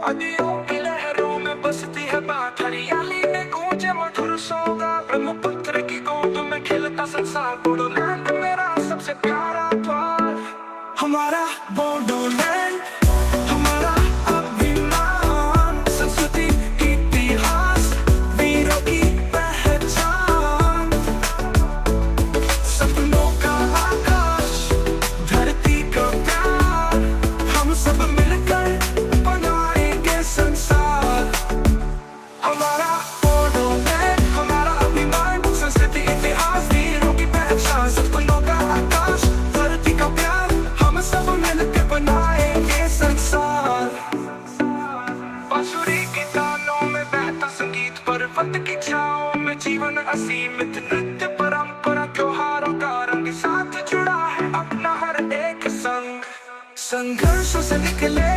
नदियों की लहरों में बसती है बात, हरियाली में गूंजे मधुर सौगात, ब्रह्मपुत्र की गोद में खिलता संसार। बोडोलैंड मेरा सबसे प्यारा द्वार, हमारा बोडोलैंड, हमारा अभिमान, संस्कृति इतिहास, वीरों की पहचान, सपनों का आकाश, धरती का प्यार, हम सब मिलकर बनाएंगे संसार। हमारा बोडोलैंड, हमारा अभिमान, संस्कृति इतिहास, वीरों की पहचान, सपनों का आकाश, धरती का प्यार, हम सब मिलकर बनाएंगे संसार। बांसुरी की तानों में बहता संगीत, पर्वत की छाओं में जीवन असीमित, नृत्य परंपरा त्योहारों का रंग, साथ जुड़ा है अपना हर एक संग। संघर्षों से निकले